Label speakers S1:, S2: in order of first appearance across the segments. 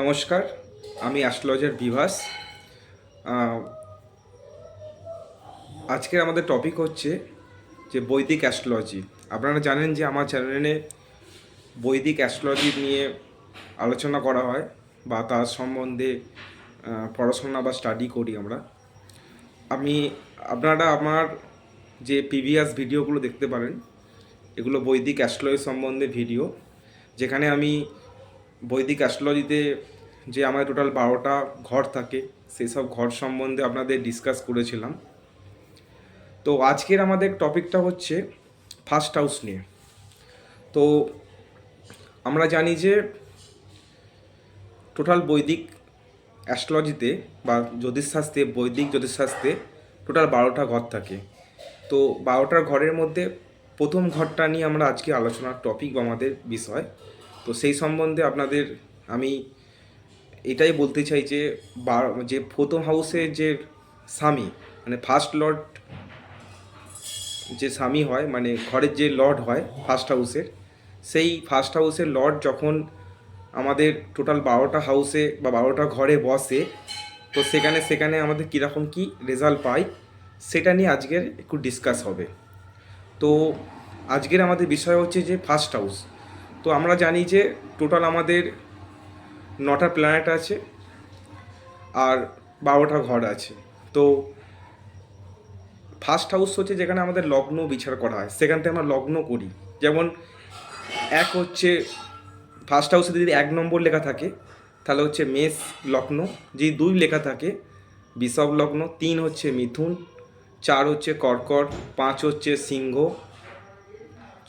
S1: নমস্কার, আমি অ্যাস্ট্রোলজার বিভাস। আজকের আমাদের টপিক হচ্ছে যে বৈদিক অ্যাস্ট্রোলজি। আপনারা জানেন যে আমার চ্যানেলে বৈদিক অ্যাস্ট্রোলজি নিয়ে আলোচনা করা হয় বা তার সম্বন্ধে পড়াশোনা বা স্টাডি করি আমরা। আপনারা আমার যে প্রিভিয়াস ভিডিওগুলো দেখতে পারেন, এগুলো বৈদিক অ্যাস্ট্রোলজি সম্বন্ধে ভিডিও, যেখানে আমি বৈদিক অ্যাস্ট্রোলজিতে যে আমার টোটাল 12টা ঘর থাকে সেই সব ঘর সম্বন্ধে আপনাদের ডিসকাস করেছিলাম। তো আজকের আমাদের টপিকটা হচ্ছে ফার্স্ট হাউস নিয়ে। তো আমরা জানি যে টোটাল বৈদিক অ্যাস্ট্রোলজিতে বা জ্যোতিষশাস্ত্রে, বৈদিক জ্যোতিষশাস্ত্রে টোটাল 12টা ঘর থাকে। তো 12টার ঘরের মধ্যে প্রথম ঘরটা নিয়ে আমরা আজকে আলোচনার টপিক বা আমাদের বিষয়। তো সেই সম্বন্ধে আপনাদের আমি এটাই বলতে চাই যে যে প্রথম হাউসে যে স্বামী, মানে ফার্স্ট লর্ড যে স্বামী হয়, মানে ঘরের যে লর্ড হয় ফার্স্ট হাউসের, সেই ফার্স্ট হাউসের লর্ড যখন আমাদের টোটাল 12টা হাউসে বা 12টা ঘরে বসে, তো সেখানে আমাদের কীরকম কী রেজাল্ট পাই সেটা নিয়ে আজকের একটু ডিসকাস হবে। তো আজকের আমাদের বিষয় হচ্ছে যে ফার্স্ট হাউস। তো আমরা জানি যে টোটাল আমাদের 9টা প্ল্যানেট আছে আর 12টা ঘর আছে। তো ফার্স্ট হাউস হচ্ছে যেখানে আমাদের লগ্ন বিচার করা হয়, সেখান থেকে আমরা লগ্ন করি। যেমন এক হচ্ছে ফার্স্ট হাউসে যদি 1 নম্বর লেখা থাকে তাহলে হচ্ছে মেষ লগ্ন, যদি 2 লেখা থাকে বৃষভ লগ্ন, 3 হচ্ছে মিথুন, 4 হচ্ছে কর্কট, 5 হচ্ছে সিংহ,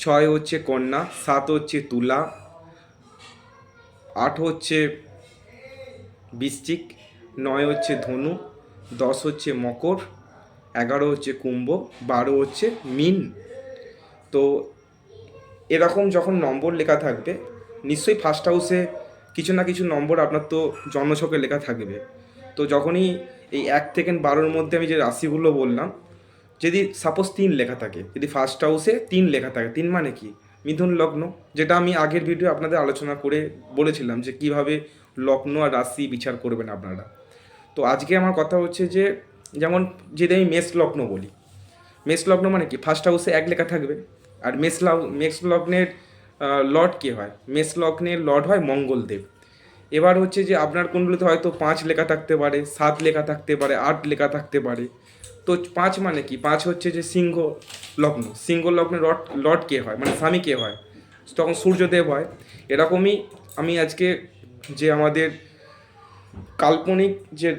S1: 6 হচ্ছে কন্যা, 7 হচ্ছে তুলা, 8 হচ্ছে বৃশ্চিক, 9 হচ্ছে ধনু, 10 হচ্ছে মকর, 11 হচ্ছে কুম্ভ, 12 হচ্ছে মীন। তো এরকম যখন নম্বর লেখা থাকবে, নিশ্চয়ই ফার্স্ট হাউসে কিছু না কিছু নম্বর আপনার তো জন্মছকে লেখা থাকবে। তো যখনই এই 1 থেকে 12-র মধ্যে আমি যে রাশিগুলো বললাম, যদি সাপোজ 3 লেখা থাকে, যদি ফার্স্ট হাউসে 3 লেখা থাকে, 3 মানে কি মিথুন লগ্ন, যেটা আমি আগের ভিডিও আপনাদের আলোচনা করে বলেছিলাম যে কিভাবে লগ্ন আর রাশি বিচার করবেন আপনারা। তো আজকে আমার কথা হচ্ছে যে যেমন যদি আমি মেষ লগ্ন বলি, মেষ লগ্ন মানে কি ফার্স্ট হাউসে 1 লেখা থাকবে। আর মেষ লগ্নের লর্ড কে হয়? মেষ লগ্নের লর্ড হয় মঙ্গলদেব। এবার হচ্ছে যে আপনার কোনগুলোতে হয়তো 5 লেখা থাকতে পারে, 7 লেখা থাকতে পারে, 8 লেখা থাকতে পারে। তো 5 মানে কি? 5 হচ্ছে যে সিংহ লগ্ন, সিংহ লগ্নের লর্ড কে হয়, মানে স্বামী কে হয়? তখন সূর্যদেব হয়। এরকমই আমি আজকে যে আমাদের কাল্পনিক যে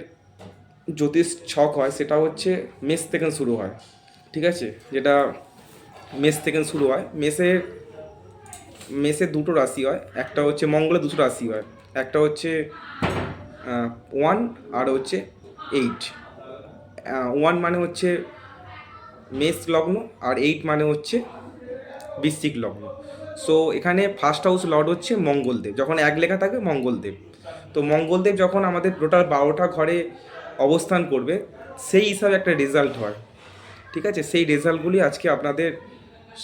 S1: জ্যোতিষ ছক হয় সেটা হচ্ছে মেষ থেকে শুরু হয়, ঠিক আছে? যেটা মেষ থেকে শুরু হয়। মেষের দুটো রাশি হয়, একটা হচ্ছে মঙ্গলের দুটো রাশি হয়, একটা হচ্ছে 1 আর হচ্ছে 8। 1 মানে হচ্ছে মেষ লগ্ন আর 8 মানে হচ্ছে বৃশ্চিক লগ্ন। সো এখানে ফার্স্ট হাউস লর্ড হচ্ছে মঙ্গলদেব, যখন 1 লেখা থাকবে মঙ্গলদেব। তো মঙ্গলদেব যখন আমাদের টোটাল 12টা ঘরে অবস্থান করবে, সেই হিসাবে একটা রেজাল্ট হয়, ঠিক আছে? সেই রেজাল্টগুলি আজকে আপনাদের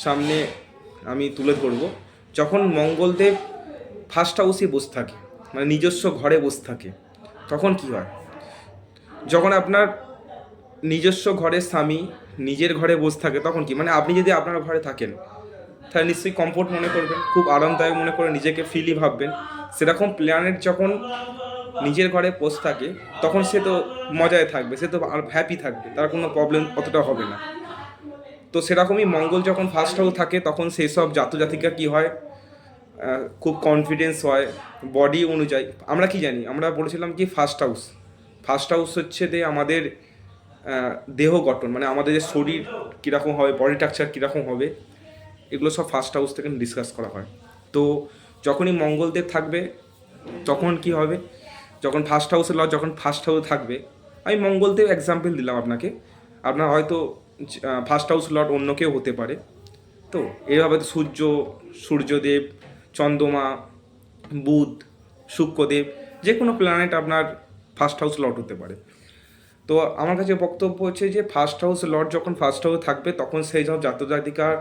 S1: সামনে আমি তুলে ধরবো। যখন মঙ্গলদেব ফার্স্ট হাউসে বসে থাকে, মানে নিজস্ব ঘরে বসে থাকে, তখন কি হয়? যখন আপনার নিজস্ব ঘরের স্বামী নিজের ঘরে বসে থাকে তখন কি, মানে আপনি যদি আপনার ঘরে থাকেন তাহলে নিশ্চয়ই কমফোর্ট মনে করবেন, খুব আরামদায়ক মনে করে নিজেকে ফ্রিলি ভাববেন। সেরকম প্ল্যানেট যখন নিজের ঘরে বসে থাকে তখন সে তো মজায় থাকবে, সে তো হ্যাপি থাকবে, তার কোনো প্রবলেম অতটা হবে না। তো সেরকমই মঙ্গল যখন ফার্স্ট হাউস থাকে তখন সেই সব জাতজাতিকা কী হয়, খুব কনফিডেন্স হয় বডি অনুযায়ী। আমরা কি জানি, আমরা বলেছিলাম কি ফার্স্ট হাউস হচ্ছে যে আমাদের দেহ গঠন, মানে আমাদের যে শরীর কীরকম হবে, বডি স্ট্রাকচার কীরকম হবে, এগুলো সব ফার্স্ট হাউস থেকে ডিসকাস করা হয়। তো যখনই মঙ্গলদেব থাকবে তখন কি হবে, যখন ফার্স্ট হাউসের লর্ড যখন ফার্স্ট হাউসে থাকবে, আমি মঙ্গলদেব এক্সাম্পল দিলাম আপনাকে, আপনার হয়তো ফার্স্ট হাউস লর্ড অন্য কেউ হতে পারে। তো এইভাবে তো সূর্যদেব, চন্দ্রমা, বুধ, শুক্রদেব, যে কোনো প্ল্যানেট আপনার ফার্স্ট হাউস লর্ড হতে পারে। তো আমার কাছে বক্তব্য হচ্ছে যে ফার্স্ট হাউস লর্ড যখন ফার্স্ট হাউসে থাকবে তখন সেই সব জাতজাতিকার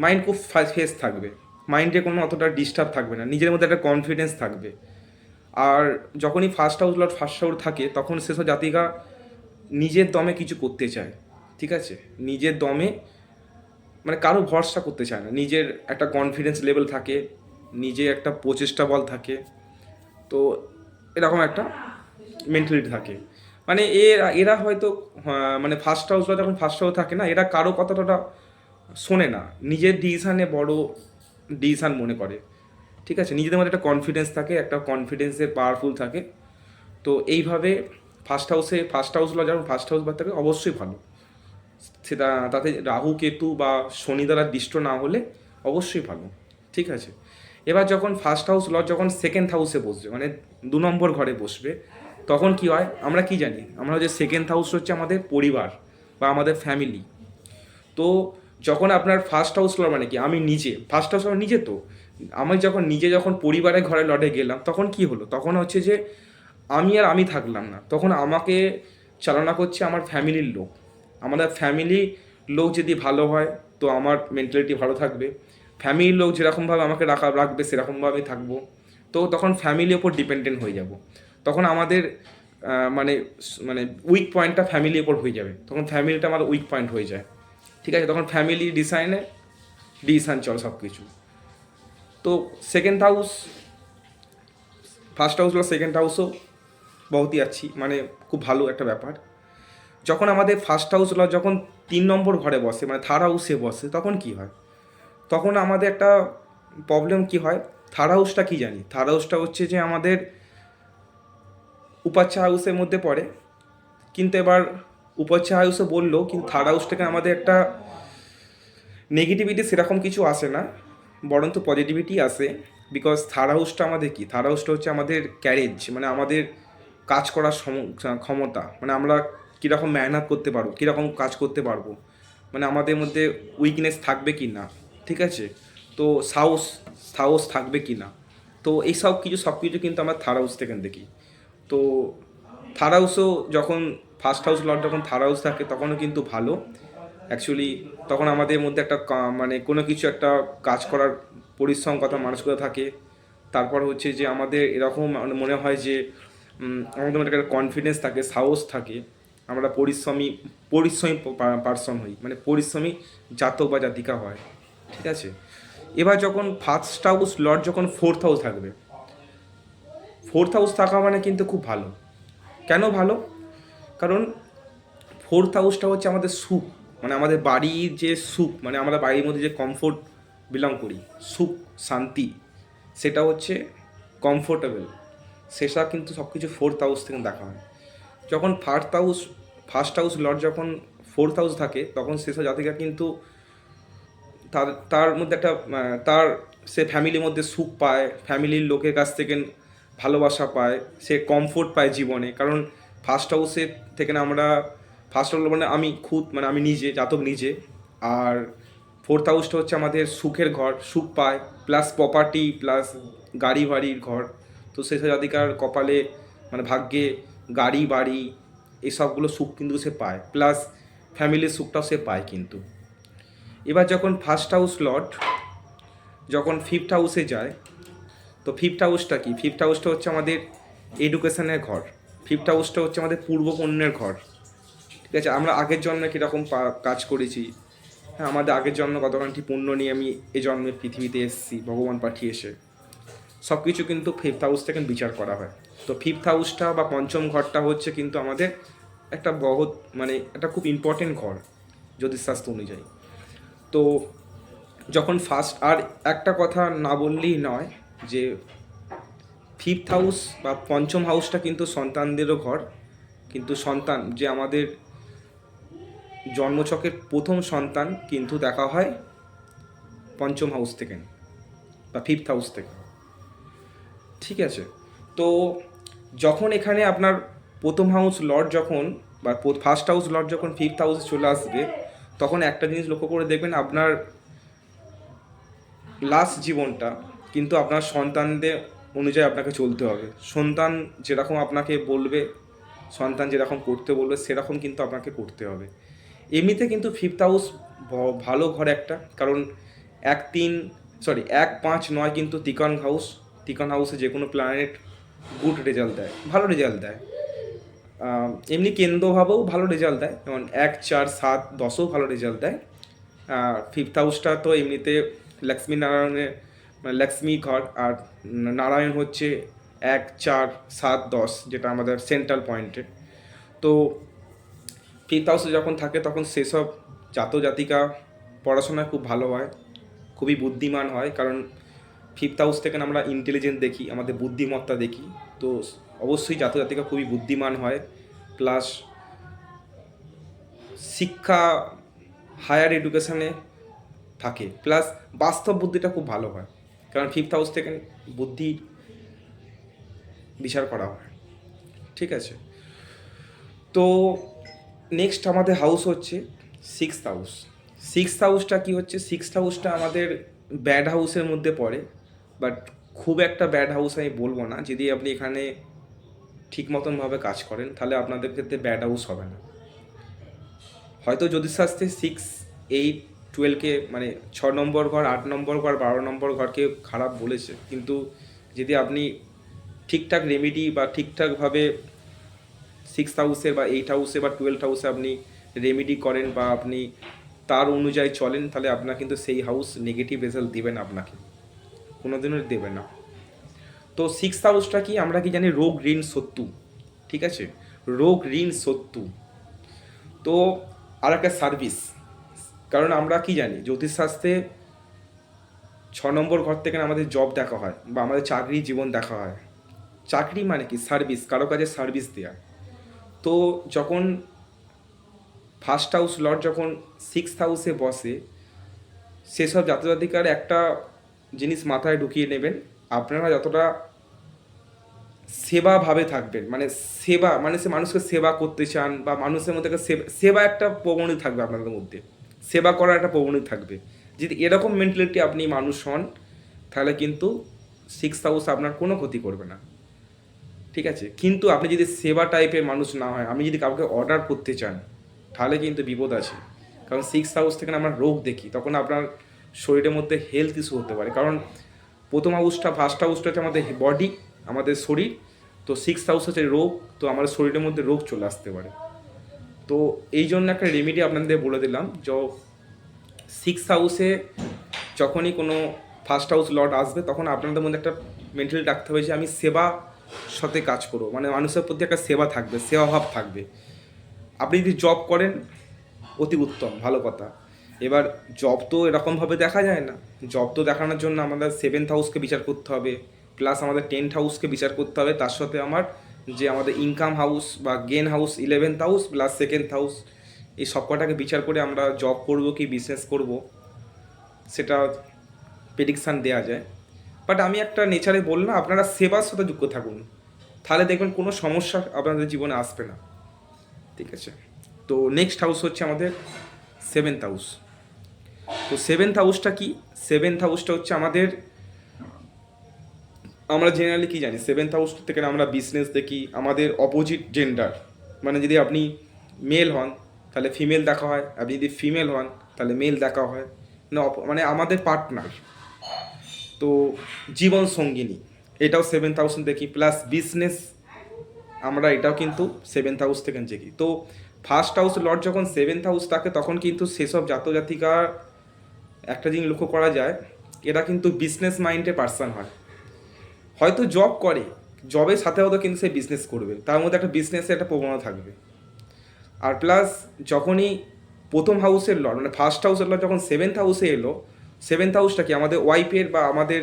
S1: মাইন্ড খুব ফ্রেশ থাকবে, মাইন্ডে কোনো অতটা ডিস্টার্ব থাকবে না, নিজের মধ্যে একটা কনফিডেন্স থাকবে। আর যখনই first house Lord first house থাকে তখন সেসব জাতিকা নিজের দমে কিছু করতে চায়, ঠিক আছে, নিজের দমে মানে কারো ভরসা করতে চায় না, নিজের একটা কনফিডেন্স লেভেল থাকে, নিজে একটা প্রচেষ্টা বল থাকে। তো এরকম একটা মেন্টালিটি থাকে, মানে এরা হয়তো মানে ফার্স্ট হাউস বা যখন ফার্স্ট হাউস থাকে না, এরা কারো কথাটা শোনে না, নিজের ডিসিশানে বড় ডিসিশান মনে করে, ঠিক আছে, নিজেদের মধ্যে একটা কনফিডেন্স থাকে, একটা কনফিডেন্সে পাওয়ারফুল থাকে। তো এইভাবে ফার্স্ট হাউস যখন ফার্স্ট হাউস বা থাকে অবশ্যই ভালো, সেটা তাতে রাহু কেতু বা শনি দ্বারা দৃষ্ট না হলে অবশ্যই ভালো, ঠিক আছে। এবার যখন ফার্স্ট হাউস লর্ড যখন সেকেন্ড হাউসে বসবে, মানে 2 নম্বর ঘরে বসবে, তখন কি হয় আমরা কি জানি, আমরা যে সেকেন্ড হাউস হচ্ছে আমাদের পরিবার বা আমাদের ফ্যামিলি। তো যখন আপনার ফার্স্ট হাউস লর্ড মানে কি, আমি নিজে ফার্স্ট হাউস লর্ড নিজে, তো আমি যখন পরিবারের ঘরে লর্ডে গেলাম তখন কি হলো, তখন হচ্ছে যে আমি থাকলাম না, তখন আমাকে চালনা করছে আমার ফ্যামিলির লোক। আমাদের ফ্যামিলি লোক যদি ভালো হয় তো আমার মেন্টালিটি ভালো থাকবে, ফ্যামিলির লোক যেরকমভাবে আমাকে রাখবে সেরকমভাবে আমি থাকবো। তো তখন ফ্যামিলির ওপর ডিপেন্ডেন্ট হয়ে যাব, তখন আমাদের মানে মানে উইক পয়েন্টটা ফ্যামিলির ওপর হয়ে যাবে, তখন ফ্যামিলিটা আমার উইক পয়েন্ট হয়ে যায়, ঠিক আছে, তখন ফ্যামিলি ডিসিশান চল সব কিছু। তো সেকেন্ড হাউস ফার্স্ট হাউস বা সেকেন্ড হাউসও বহুতই আছি, মানে খুব ভালো একটা ব্যাপার। যখন আমাদের ফার্স্ট হাউস যখন 3 নম্বর ঘরে বসে, মানে থার্ড হাউসে বসে, তখন কি হয়, তখন আমাদের একটা প্রবলেম কি হয়। থার্ড হাউসটা কি জানি, থার্ড হাউসটা হচ্ছে যে আমাদের উপাচ্ছা হাউসের মধ্যে পড়ে, কিন্তু এবার উপাচ্ছা হাউসে বললেও কিন্তু থার্ড হাউস থেকে আমাদের একটা নেগেটিভিটি সেরকম কিছু আসে না, বরঞ্চ পজিটিভিটি আসে। বিকজ থার্ড হাউসটা আমাদের কি, থার্ড হাউসটা হচ্ছে আমাদের ক্যারেজ, মানে আমাদের কাজ করার ক্ষমতা, মানে আমরা কীরকম মেহনত করতে পারবো, কীরকম কাজ করতে পারবো, মানে আমাদের মধ্যে উইকনেস থাকবে কি না, ঠিক আছে, তো সাহস থাকবে কি না। তো এই সব কিছু কিন্তু আমরা থার্ড হাউস থেকে দেখি। তো থার্ড হাউসও যখন ফার্স্ট হাউস লর্ড যখন থার্ড হাউস থাকে তখনও কিন্তু ভালো অ্যাকচুয়ালি, তখন আমাদের মধ্যে একটা মানে কোনো কিছু একটা কাজ করার পরিশ্রম কথা মানসিকতা থাকে। তারপর হচ্ছে যে আমাদের এরকম মনে হয় যে আমাদের মধ্যে একটা কনফিডেন্স থাকে, সাহস থাকে, আমরা পরিশ্রমী পার্সন হই, মানে পরিশ্রমী জাতক বা জাতিকা হয়, ঠিক আছে। এবার যখন ফার্স্ট হাউস লর্ড যখন ফোর্থ হাউস থাকবে, ফোর্থ হাউস থাকা মানে কিন্তু খুব ভালো। কেন ভালো, কারণ ফোর্থ হাউসটা হচ্ছে আমাদের সুখ, মানে আমাদের বাড়ির যে সুখ, মানে আমরা বাড়ির মধ্যে যে কমফোর্ট বিলং করি, সুখ শান্তি, সেটা হচ্ছে কমফোর্টেবল, সেটা কিন্তু সব কিছু ফোর্থ হাউস থেকে দেখা হয়। যখন ফার্স্ট হাউস লর্ড যখন ফোর্থ হাউস থাকে তখন সেসব জাতিকা কিন্তু তার মধ্যে একটা সে ফ্যামিলির মধ্যে সুখ পায়, ফ্যামিলির লোকের কাছ থেকে ভালোবাসা পায়, সে কমফোর্ট পায় জীবনে। কারণ ফার্স্ট হাউসের থেকে না আমরা ফার্স্ট হাউস মানে আমি নিজে জাতক নিজে, আর ফোর্থ হাউসটা হচ্ছে আমাদের সুখের ঘর, সুখ পায়, প্লাস প্রপার্টি, প্লাস গাড়ি বাড়ির ঘর। তো সেসব জাতিকার কপালে মানে ভাগ্যে গাড়ি বাড়ি এসবগুলো সুখ কিন্তু সে পায়, প্লাস ফ্যামিলির সুখটাও সে পায় কিন্তু। এবার যখন ফার্স্ট হাউস লর্ড যখন ফিফথ হাউসে যায়, তো ফিফথ হাউসটা কি, ফিফথ হাউসটা হচ্ছে আমাদের এডুকেশনের ঘর, ফিফথ হাউসটা হচ্ছে আমাদের পূর্বপুণ্যের ঘর, ঠিক আছে, আমরা আগের জন্মে কীরকম কাজ করেছি, হ্যাঁ আমাদের আগের জন্ম কতখানি পুণ্য নিয়ে আমি এই জন্মে পৃথিবীতে এসেছি ভগবান পাঠিয়েছে, সব কিছু কিন্তু ফিফথ হাউস থেকে বিচার করা হয়। তো ফিফথ হাউসটা বা পঞ্চম ঘরটা হচ্ছে কিন্তু আমাদের একটা মানে একটা খুব ইম্পর্টেন্ট ঘর জ্যোতিষশাস্ত্র অনুযায়ী। তো যখন আর একটা কথা না বললেই নয় যে ফিফথ হাউস বা পঞ্চম হাউসটা কিন্তু সন্তানদেরও ঘর, কিন্তু সন্তান যে আমাদের জন্মছকের প্রথম সন্তান কিন্তু দেখা হয় পঞ্চম হাউস থেকে বা ফিফথ হাউস থেকে, ঠিক আছে। তো যখন এখানে আপনার প্রথম হাউস লর্ড যখন বা ফার্স্ট হাউস লর্ড যখন ফিফথ হাউসে চলে আসবে, তখন একটা জিনিস লক্ষ্য করে দেখবেন, আপনার লাস্ট জীবনটা কিন্তু আপনার সন্তানদের অনুযায়ী আপনাকে চলতে হবে, সন্তান যেরকম আপনাকে বলবে, সন্তান যেরকম করতে বলবে সেরকম কিন্তু আপনাকে করতে হবে। এমনিতে কিন্তু ফিফথ হাউস ভালো ঘর একটা, কারণ 1-3 সরি 1, 5, 9 কিন্তু তিকন হাউসে যে কোনো প্ল্যানেট গুড রেজাল্ট দেয়, ভালো রেজাল্ট দেয়। এমনি কেন্দ্রভাবেও ভালো রেজাল্ট দেয়, যেমন 1, 4, 7, 10ও ভালো রেজাল্ট দেয়। ফিফথ হাউসটা তো এমনিতে লক্ষ্মী ঘর, আর নারায়ণ হচ্ছে 1, 4, 7, 10, যেটা আমাদের সেন্ট্রাল পয়েন্টে। তো ফিফথ হাউসে যখন থাকে তখন সেসব জাতিকা পড়াশোনায় খুব ভালো হয়, খুবই বুদ্ধিমান হয়, কারণ ফিফথ হাউস থেকে আমরা ইন্টেলিজেন্ট দেখি, আমাদের বুদ্ধিমত্তা দেখি। তো অবশ্যই জাতিকা খুবই বুদ্ধিমান হয়, প্লাস শিক্ষা হায়ার এডুকেশানে থাকে, প্লাস বাস্তব বুদ্ধিটা খুব ভালো হয়, কারণ ফিফথ হাউস থেকে বুদ্ধি বিচার করা হয়। ঠিক আছে, তো নেক্সট আমাদের হাউস হচ্ছে সিক্সথ হাউস। সিক্সথ হাউসটা কী হচ্ছে, সিক্সথ হাউসটা আমাদের ব্যাড হাউসের মধ্যে পড়ে, বাট খুব একটা ব্যাড হাউস আমি বলবো না। যদি আপনি এখানে ঠিক মতনভাবে কাজ করেন তাহলে আপনাদের ক্ষেত্রে ব্যাড হাউস হবে না। হয়তো জ্যোতিষশাস্ত্রে 6, 8, 12কে মানে 6 নম্বর ঘর, 8 নম্বর ঘর, 12 নম্বর ঘরকে খারাপ বলেছে, কিন্তু যদি আপনি ঠিকঠাক রেমেডি বা ঠিকঠাকভাবে সিক্সথ হাউসে বা 8 হাউসে বা 12 হাউসে আপনি রেমেডি করেন বা আপনি তার অনুযায়ী চলেন, তাহলে আপনার কিন্তু সেই হাউস নেগেটিভ রেজাল্ট দেবে না, আপনাকে কোনোদিনও দেবে না। তো সিক্সথ হাউসটা কি, আমরা কি জানি, রোগ ঋণ শত্রু। ঠিক আছে, রোগ ঋণ শত্রু। তো আর একটা সার্ভিস, কারণ আমরা কি জানি জ্যোতিষশাস্ত্রে 6 নম্বর ঘর থেকে আমাদের জব দেখা হয় বা আমাদের চাকরি জীবন দেখা হয়। চাকরি মানে কি, সার্ভিস, কারো কাজে সার্ভিস দেওয়া। তো যখন ফার্স্ট হাউস লর্ড যখন সিক্সথ হাউসে বসে, সেসব জাতিকার একটা জিনিস মাথায় ঢুকিয়ে নেবেন, আপনারা যতটা সেবাভাবে থাকবেন, মানে সেবা মানে সে মানুষকে সেবা করতে চান বা মানুষের মধ্যে একটা সেবা একটা প্রবণতা থাকবে, আপনাদের মধ্যে সেবা করার একটা প্রবণতা থাকবে। যদি এরকম মেন্টালিটি আপনি মানুষ হন, তাহলে কিন্তু সিক্সথ হাউস আপনার কোনো ক্ষতি করবে না। ঠিক আছে, কিন্তু আপনি যদি সেবা টাইপের মানুষ না হয়, আপনি যদি কাউকে অর্ডার করতে চান, তাহলে কিন্তু বিপদ আছে। কারণ সিক্সথ হাউস থেকে আমরা রোগ দেখি, তখন আপনার শরীরের মধ্যে হেলথ ইস্যু হতে পারে। কারণ প্রথম হাউসটা, ফার্স্ট হাউসটা হচ্ছে আমাদের বডি, আমাদের শরীর। তো সিক্সথ হাউস হচ্ছে রোগ, তো আমাদের শরীরের মধ্যে রোগ চলে আসতে পারে। তো এই জন্য একটা রেমেডি আপনাদের বলে দিলাম, যে সিক্সথ হাউসে যখনই কোনো ফার্স্ট হাউস লর্ড আসবে, তখন আপনাদের মধ্যে একটা মেন্টালি রাখতে হবে যে আমি সেবা সাথে কাজ করবো, মানে মানুষের প্রতি একটা সেবা থাকবে, সেবাভাব থাকবে। আপনি যদি জব করেন, অতি উত্তম, ভালো কথা। এবার জব তো এরকমভাবে দেখা যায় না, জব তো দেখানোর জন্য আমাদের সেভেন্থ হাউসকে বিচার করতে হবে, প্লাস আমাদের 10th হাউসকে বিচার করতে হবে, তার সাথে যে আমাদের ইনকাম হাউস বা gain house 11th house plus second house, এই সব কটাকে বিচার করে আমরা জব করব কি বিজনেস করব সেটা প্রেডিকশান দেওয়া যায়। বাট আমি একটা নেচারে বললাম, আপনারা সেবার সাথে যুক্ত থাকুন, তাহলে দেখবেন কোনো সমস্যা আপনাদের জীবনে আসবে না। ঠিক আছে, তো নেক্সট হাউস হচ্ছে আমাদের সেভেন্থ হাউস। তো সেভেন্থ হাউসটা কি, সেভেন্থ হাউসটা হচ্ছে আমাদের, আমরা জেনারেলি কী জানি, সেভেন্থ হাউস থেকে আমরা বিজনেস দেখি, আমাদের অপোজিট জেন্ডার, মানে যদি আপনি মেল হন তাহলে ফিমেল দেখা হয়, আপনি যদি ফিমেল হন তাহলে মেল দেখা হয়, মানে আমাদের পার্টনার, তো জীবন সঙ্গিনী, এটাও সেভেন্থ হাউস দেখি, প্লাস বিজনেস আমরা এটাও কিন্তু সেভেন্থ হাউস থেকে দেখি। তো ফার্স্ট হাউস লর্ড যখন সেভেন্থ হাউস থাকে, তখন কিন্তু সেসব জাতিকা একটা জিনিস লক্ষ্য করা যায়, এরা কিন্তু বিজনেস মাইন্ডের পার্সন হয়, হয়তো জব করে, জবের সাথে সাথে কিন্তু সে বিজনেস করবে, তার মধ্যে একটা বিজনেসের একটা প্রবণতা থাকবে। আর প্লাস যখনই প্রথম হাউসের লর্ড মানে ফার্স্ট হাউসের লর্ড যখন সেভেন্থ হাউসে এলো, সেভেন্থ হাউসটা কি আমাদের ওয়াইফের বা আমাদের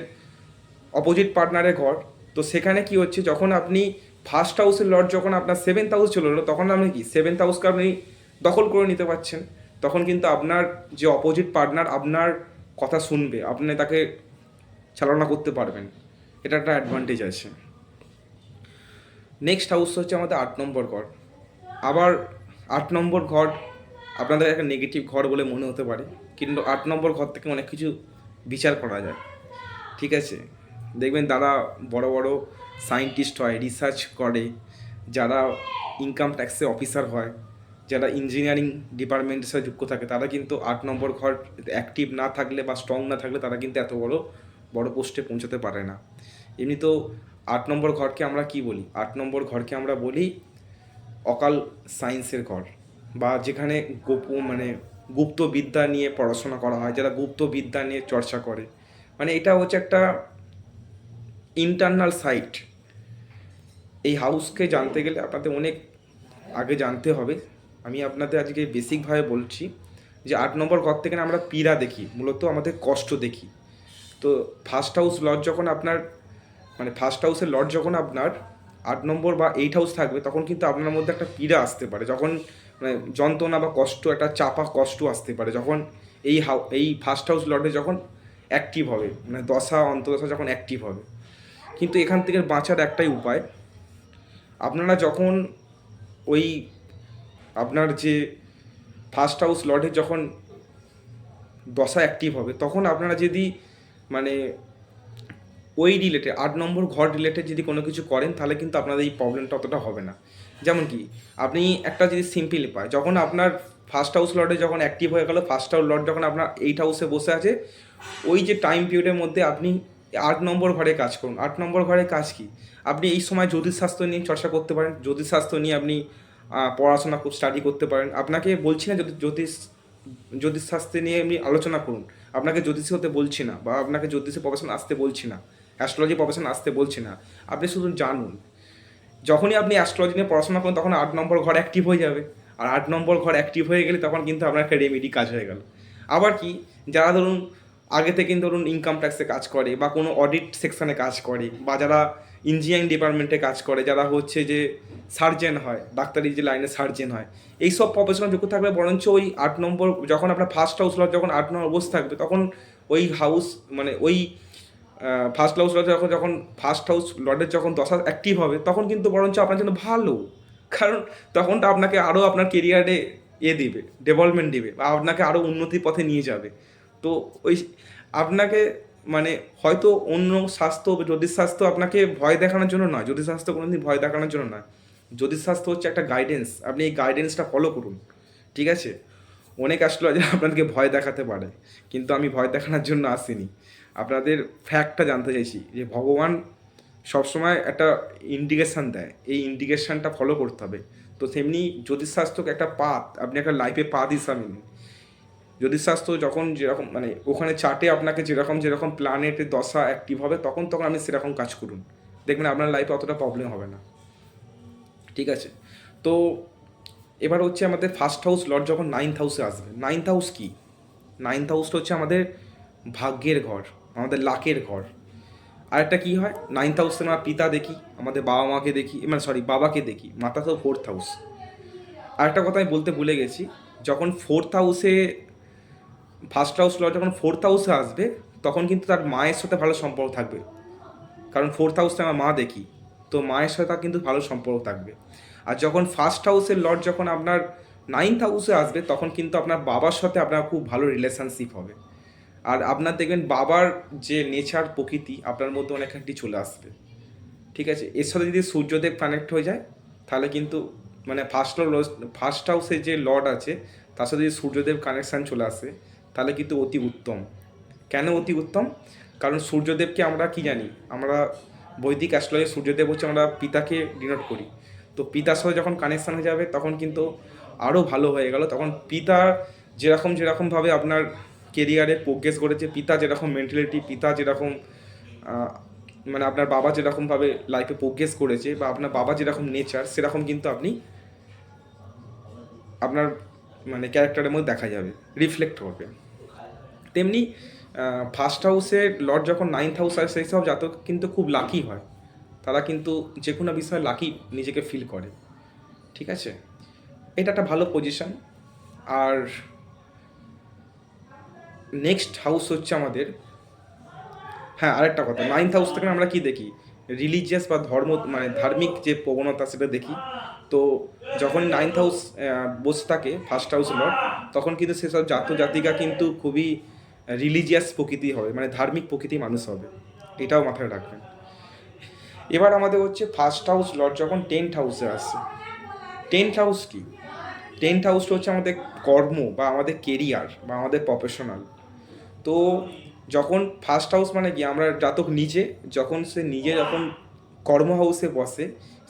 S1: অপোজিট পার্টনারের ঘর। তো সেখানে কি হচ্ছে, যখন আপনি ফার্স্ট হাউসের লর্ড যখন আপনার সেভেন্থ হাউস চলে এলো, তখন আপনি কি সেভেন্থ হাউসকে আপনি দখল করে নিতে পারছেন। তখন কিন্তু আপনার যে অপোজিট পার্টনার আপনার কথা শুনবে, আপনি তাকে চালনা করতে পারবেন, এটা একটা অ্যাডভান্টেজ আছে। নেক্সট হাউস হচ্ছে আমাদের 8 নম্বর ঘর। আবার 8 নম্বর ঘর আপনাদের একটা নেগেটিভ ঘর বলে মনে হতে পারে, কিন্তু 8 নম্বর ঘর থেকে অনেক কিছু বিচার করা যায়। ঠিক আছে, দেখবেন তারা বড় বড় সায়েন্টিস্ট হয়, রিসার্চ করে, যারা ইনকাম ট্যাক্সের অফিসার হয়, যারা ইঞ্জিনিয়ারিং ডিপার্টমেন্টের সাথে যুক্ত থাকে তারা কিন্তু 8 নম্বর ঘর অ্যাক্টিভ না থাকলে বা স্ট্রং না থাকলে তারা কিন্তু এত বড় বড় পোস্টে পৌঁছাতে পারে না। এমনি তো 8 নম্বর ঘরকে আমরা কি বলি? 8 নম্বর ঘরকে আমরা বলি অকাল সায়েন্সের ঘর, বা যেখানে গুপ্ত বিদ্যা নিয়ে পড়াশোনা করা হয়, যারা গুপ্ত বিদ্যা নিয়ে চর্চা করে। মানে এটা হচ্ছে একটা ইন্টারনাল সাইট। এই হাউসকে জানতে গেলে আপনাদের অনেক আগে জানতে হবে। আমি আপনাদের আজকে বেসিকভাবে বলছি যে 8 নম্বর ঘর থেকে আমরা পীড়া দেখি, মূলত আমাদের কষ্ট দেখি। তো ফার্স্ট হাউস লর্ড যখন আপনার ফার্স্ট হাউসের লর্ড যখন আপনার 8 নম্বর বা 8 হাউস থাকবে, তখন কিন্তু আপনার মধ্যে একটা পীড়া আসতে পারে, যখন যন্ত্রণা বা কষ্ট, একটা চাপা কষ্ট আসতে পারে যখন এই ফার্স্ট হাউস লর্ডে যখন অ্যাক্টিভ হবে, দশা অন্তদশা যখন অ্যাক্টিভ হবে। কিন্তু এখান থেকে বাঁচার একটাই উপায়, আপনারা যখন ওই আপনার যে ফার্স্ট হাউস লর্ডের যখন দশা অ্যাক্টিভ হবে, তখন আপনারা যদি ওই রিলেটেড 8 নম্বর ঘর রিলেটেড যদি কোনো কিছু করেন, তাহলে কিন্তু আপনাদের এই প্রবলেমটা অতটা হবে না। যেমন কি আপনি একটা যদি সিম্পল পায়, যখন আপনার ফার্স্ট হাউস লর্ডে যখন অ্যাক্টিভ হয়ে গেল, ফার্স্ট হাউস লর্ড যখন আপনার 8 হাউসে বসে আছে, ওই যে টাইম পিরিয়ডের মধ্যে আপনি 8 নম্বর ঘরে কাজ করুন। 8 নম্বর ঘরে কাজ কি? আপনি এই সময় জ্যোতিষশাস্ত্র নিয়ে চর্চা করতে পারেন, জ্যোতিষশাস্ত্র নিয়ে আপনি পড়াশোনা স্টাডি করতে পারেন। আপনাকে বলছি না জ্যোতিষশাস্ত্র নিয়ে এমনি আলোচনা করুন, আপনাকে জ্যোতিষী হতে বলছি না, বা আপনাকে জ্যোতিষের প্রফেশন আসতে বলছি না, অ্যাস্ট্রোলজি প্রফেশন আসতে বলছি না। আপনি শুধু জানুন। যখনই আপনি অ্যাস্ট্রোলজি নিয়ে পড়াশোনা করুন, তখন 8 নম্বর ঘর অ্যাক্টিভ হয়ে যাবে। আর 8 নম্বর ঘর অ্যাক্টিভ হয়ে গেলে তখন কিন্তু আপনার একটা রেমেডি কাজ হয়ে গেল। আবার কি, যারা ধরুন আগে থেকে ধরুন ইনকাম ট্যাক্সে কাজ করে, বা কোনো অডিট সেকশানে কাজ করে, বা যারা ইঞ্জিনিয়ারিং ডিপার্টমেন্টে কাজ করে, যারা হচ্ছে যে সার্জেন হয়, ডাক্তারি যে লাইনে সার্জেন হয়, এইসব প্রফেশনাল যুক্ত থাকবে, বরঞ্চ ওই 8 নম্বর যখন আপনার ফার্স্ট হাউস লর্ড যখন 8 নম্বর বসে থাকবে, তখন ওই হাউস ওই ফার্স্ট হাউস লর্ড যখন ফার্স্ট হাউস লর্ডের যখন দশা অ্যাক্টিভ হবে, তখন কিন্তু বরঞ্চ আপনার জন্য ভালো। কারণ তখন তো আপনাকে আরও আপনার কেরিয়ারে দিবে, ডেভেলপমেন্ট দিবে, বা আপনাকে আরও উন্নতির পথে নিয়ে যাবে। তো ওই আপনাকে হয়তো অন্য স্বাস্থ্য, জ্যোতিষশাস্ত্র আপনাকে ভয় দেখানোর জন্য নয়, জ্যোতিষশাস্ত্র কোনোদিন ভয় দেখানোর জন্য নয়। জ্যোতিষশাস্ত্র হচ্ছে একটা গাইডেন্স, আপনি এই গাইডেন্সটা ফলো করুন, ঠিক আছে? অনেক অ্যাস্ট্রোলজার আপনাদেরকে ভয় দেখাতে পারে, কিন্তু আমি ভয় দেখানোর জন্য আসিনি। আপনাদের ফ্যাক্টটা জানতে চাইছি যে ভগবান সবসময় একটা ইন্ডিকেশান দেয়, এই ইন্ডিকেশানটা ফলো করতে হবে। তো তেমনি জ্যোতিষশাস্ত্রকে একটা পাথ, আপনি একটা লাইফে পাথ হিসাবে নিন। জ্যোতিষশাস্ত্র যখন যেরকম ওখানে চার্টে আপনাকে যেরকম প্ল্যানেটের দশা অ্যাক্টিভ হবে, তখন আপনি সেরকম কাজ করুন, দেখবেন আপনার লাইফে অতটা প্রবলেম হবে না, ঠিক আছে? তো এবার হচ্ছে আমাদের ফার্স্ট হাউস লর্ড যখন 9th হাউসে আসবে। 9th হাউস কি? 9th হাউসটা হচ্ছে আমাদের ভাগ্যের ঘর, আমাদের লাকের ঘর। আরেকটা কী হয়, 9th হাউসে আমরা পিতা দেখি, আমাদের বাবা মাকে দেখি, বাবাকে দেখি, মাতা তো 4th হাউস। আরেকটা কথা আমি বলতে ভুলে গেছি, যখন 4th হাউসে ফার্স্ট হাউস লর্ড যখন 4th হাউসে আসবে, তখন কিন্তু তার মায়ের সাথে ভালো সম্পর্ক থাকবে, কারণ 4th হাউসে আমরা মা দেখি, তো মায়ের সাথে তার কিন্তু ভালো সম্পর্ক থাকবে। আর যখন ফার্স্ট হাউসের লর্ড যখন আপনার 9th হাউসে আসবে, তখন কিন্তু আপনার বাবার সাথে আপনার খুব ভালো রিলেশনশিপ হবে। আর আপনার দেখবেন বাবার যে নেচার, প্রকৃতি আপনার মধ্যে অনেকখানি চলে আসবে, ঠিক আছে? এর সাথে যদি সূর্যদেব কানেক্ট হয়ে যায়, তাহলে কিন্তু ফার্স্ট হাউসে যে লর্ড আছে তার সাথে যদি সূর্যদেব কানেকশান চলে আসে, তাহলে কিন্তু অতি উত্তম। কেন অতি উত্তম? কারণ সূর্যদেবকে আমরা কি জানি, আমরা বৈদিক অ্যাস্ট্রোলজি সূর্যদেব হচ্ছে আমরা পিতাকে ডিনোট করি। তো পিতার সাথে যখন কানেকশান হয়ে যাবে, তখন কিন্তু আরও ভালো হয়ে গেল। তখন পিতা যেরকমভাবে আপনার কেরিয়ারে প্রোগ্রেস করেছে, পিতা যেরকম মেন্টালিটি, পিতা যেরকম আপনার বাবা যেরকমভাবে লাইফে প্রোগ্রেস করেছে, বা আপনার বাবা যেরকম নেচার, সেরকম কিন্তু আপনি আপনার ক্যারেক্টারের মধ্যে দেখা যাবে, রিফ্লেক্ট করবে। তেমনি ফার্স্ট হাউসের লর্ড যখন 9th হাউস আসে, সেই সব জাতক কিন্তু খুব লাকি হয়, তারা কিন্তু যে কোনো বিষয়ে লাকি নিজেকে ফিল করে, ঠিক আছে? এটা একটা ভালো পজিশন। আর নেক্সট হাউস হচ্ছে আমাদের, হ্যাঁ আরেকটা কথা, 9th হাউস থেকে আমরা কি দেখি, রিলিজিয়াস বা ধার্মিক যে প্রবণতা সেটা দেখি। তো যখন 9th হাউস বসে থাকে ফার্স্ট হাউস লর্ড, তখন কিন্তু সেসব জাতিকা কিন্তু খুবই রিলিজিয়াস প্রকৃতি হবে, ধার্মিক প্রকৃতির মানুষ হবে, এটাও মাথায় রাখবেন। এবার আমাদের হচ্ছে ফার্স্ট হাউস লর্ড যখন 10th হাউসে আসে। 10th হাউস কি? টেন্থ হাউসটা হচ্ছে আমাদের কর্ম বা আমাদের কেরিয়ার বা আমাদের প্রফেশনাল। তো যখন ফার্স্ট হাউস মানে কি, আমরা জাতক নিজে যখন কর্ম হাউসে বসে,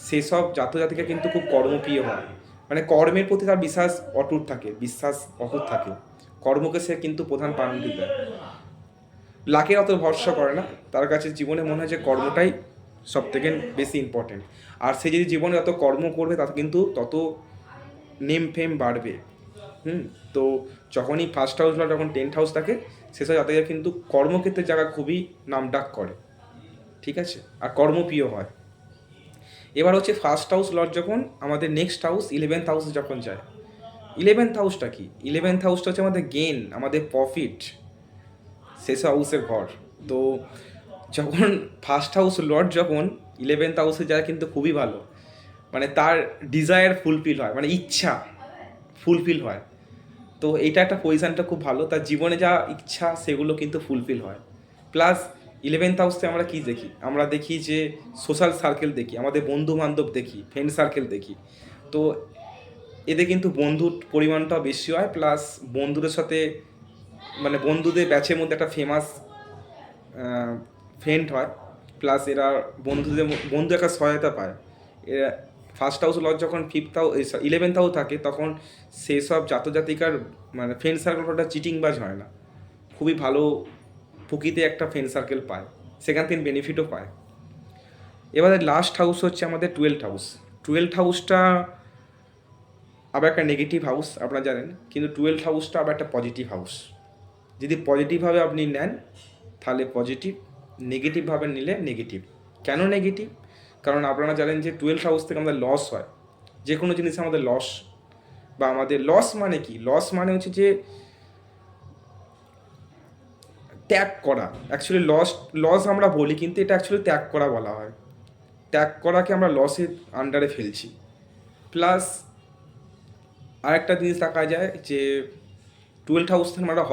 S1: সেসব জাতক জাতিকা কিন্তু খুব কর্মপ্রিয় হয়, মানে কর্মের প্রতি তার বিশ্বাস অটুট থাকে, কর্মকে সে কিন্তু প্রধান প্রায়োরিটি দেয়, লাখের অত ভরসা করে না। তার কাছে জীবনে মনে হয় যে কর্মটাই সব থেকে বেশি ইম্পর্টেন্ট। আর সে যদি জীবনে যত কর্ম করবে তাতে কিন্তু তত নেম ফেম বাড়বে। তো যখনই ফার্স্ট হাউস বা যখন টেন্থ হাউস থাকে, সেসব জাতকের কিন্তু কর্মক্ষেত্রের জায়গা খুবই নামডাক করে, ঠিক আছে, আর কর্মপ্রিয় হয়। এবার হচ্ছে ফার্স্ট হাউস লর্ড যখন আমাদের নেক্সট হাউস 11th হাউসে যখন যায়। 11th হাউসটা কি? 11th হাউসটা হচ্ছে আমাদের গেন, আমাদের প্রফিট, সেসব হাউসের ঘর। তো যখন ফার্স্ট হাউস লর্ড যখন 11th হাউসে যায় কিন্তু খুবই ভালো, মানে তার ডিজায়ার ফুলফিল হয়, মানে ইচ্ছা ফুলফিল হয়। তো এটা একটা পজিশানটা খুব ভালো, তার জীবনে যা ইচ্ছা সেগুলো কিন্তু ফুলফিল হয়। প্লাস 11th হাউসে আমরা কী দেখি? আমরা দেখি যে সোশ্যাল সার্কেল দেখি, আমাদের বন্ধু বান্ধব দেখি, ফ্রেন্ড সার্কেল দেখি। তো এতে কিন্তু বন্ধুর পরিমাণটাও বেশি হয়, প্লাস বন্ধুদের সাথে মানে বন্ধুদের ব্যাচের মধ্যে একটা ফেমাস ফ্রেন্ড হয়, প্লাস এরা বন্ধু একটা সহায়তা পায়। এরা ফার্স্ট হাউস লজ যখন 11th হাউস থাকে, তখন সেই সব জাতজাতিকার মানে ফ্রেন্ড সার্কেলটা চিটিংবাজ হয় না, খুবই ভালো প্রকৃতি একটা ফ্রেন্ড সার্কেল পায়, সেখান থেকে বেনিফিটও পায়। এবারে লাস্ট হাউস হচ্ছে আমাদের 12th হাউস। 12th হাউসটা আবার একটা নেগেটিভ হাউস, আপনারা জানেন, কিন্তু 12th হাউসটা আবার একটা পজিটিভ হাউস। যদি পজিটিভভাবে আপনি নেন তাহলে পজিটিভ, নেগেটিভভাবে নিলে নেগেটিভ। কেন নেগেটিভ? কারণ আপনারা জানেন যে 12th হাউস থেকে আমাদের লস হয়, যে কোনো জিনিসে আমাদের লস, বা আমাদের লস মানে কি? লস মানে হচ্ছে যে ত্যাগ করা। অ্যাকচুয়ালি লস আমরা বলি, কিন্তু এটা অ্যাকচুয়ালি ত্যাগ করা বলা হয়। ত্যাগ করাকে আমরা লসের আন্ডারে ফেলছি। প্লাস আরেকটা জিনিস দেখা যায় যে 12th হাউস থেকে আমরা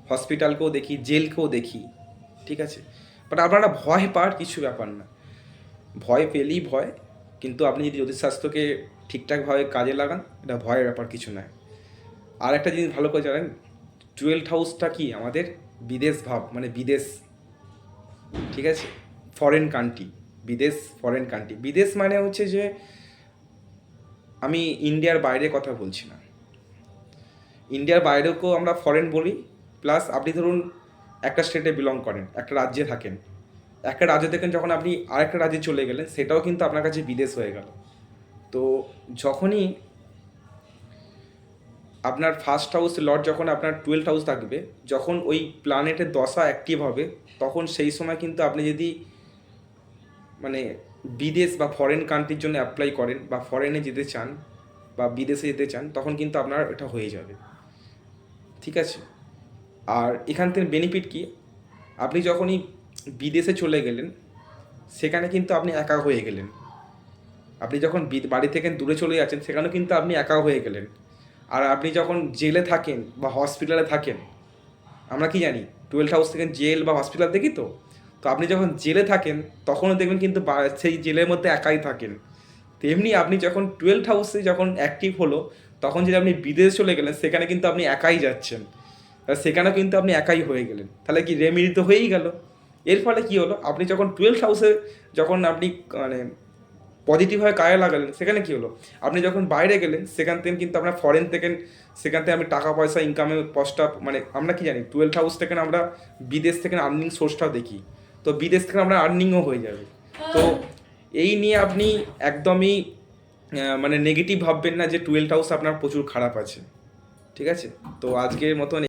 S1: হসপিটালকেও দেখি, জেলকেও দেখি, ঠিক আছে। বাট আপনারা ভয় পাওয়ার কিছু ব্যাপার না, ভয় পেলেই ভয়, কিন্তু আপনি যদি জ্যোতিষশাস্ত্রকে ঠিকঠাকভাবে কাজে লাগান, এটা ভয়ের ব্যাপার কিছু নয়। আর একটা জিনিস ভালো করে জানেন, 12th হাউসটা কি আমাদের বিদেশ ভাব, মানে বিদেশ, ঠিক আছে, ফরেন কান্ট্রি, ফরেন কান্ট্রি। বিদেশ মানে হচ্ছে যে আমি ইন্ডিয়ার বাইরে কথা বলছি না, ইন্ডিয়ার বাইরেকেও আমরা ফরেন বলি। প্লাস আপনি ধরুন একটা স্টেটে বিলং করেন, একটা রাজ্যে থাকেন, একটা রাজ্য থেকে যখন আপনি আরেকটা রাজ্যে চলে গেলেন, সেটাও কিন্তু আপনার কাছে বিদেশ হয়ে গেল। তো যখনই আপনার ফার্স্ট হাউস লর্ড যখন আপনার 12th হাউস থাকবে, যখন ওই প্ল্যানেটের দশা অ্যাক্টিভ হবে, তখন সেই সময় কিন্তু আপনি যদি মানে বিদেশ বা ফরেন কান্ট্রির জন্য অ্যাপ্লাই করেন, বা ফরেনে যেতে চান বা বিদেশে যেতে চান, তখন কিন্তু আপনার এটা হয়ে যাবে, ঠিক আছে। আর এখান থেকে বেনিফিট কি? আপনি যখনই বিদেশে চলে গেলেন, সেখানে কিন্তু আপনি একা হয়ে গেলেন। আপনি যখন বাড়ি থেকে দূরে চলে যাচ্ছেন, সেখানেও কিন্তু আপনি একা হয়ে গেলেন। আর আপনি যখন জেলে থাকেন বা হসপিটালে থাকেন, আমরা কি জানি 12th হাউস থেকে জেল বা হসপিটাল দেখি। তো আপনি যখন জেলে থাকেন, তখনও দেখবেন কিন্তু সেই জেলের মধ্যে একাই থাকেন। তেমনি আপনি যখন 12th হাউসে যখন অ্যাক্টিভ হলো, তখন যদি আপনি বিদেশে চলে গেলেন, সেখানে কিন্তু আপনি একাই যাচ্ছেন, সেখানেও কিন্তু আপনি একাই হয়ে গেলেন। তাহলে কি রেমিডি তো হয়েই গেল। এর ফলে কি হলো, আপনি যখন 12th হাউসে যখন আপনি মানে পজিটিভভাবে কাজে লাগালেন, সেখানে কী হলো, আপনি যখন বাইরে গেলেন, সেখান থেকে কিন্তু আপনার ফরেন থেকে, সেখান থেকে আপনি টাকা পয়সা ইনকামের পথটা, মানে আমরা কি জানি 12th হাউস থেকে আমরা বিদেশ থেকে আর্নিং সোর্সটাও দেখি। তো বিদেশ থেকে আমরা আর্নিংও হয়ে যাবে। তো এই নিয়ে আপনি একদমই মানে নেগেটিভ ভাববেন না যে 12th হাউস আপনার প্রচুর খারাপ আছে, ঠিক আছে। তো আজকের মতন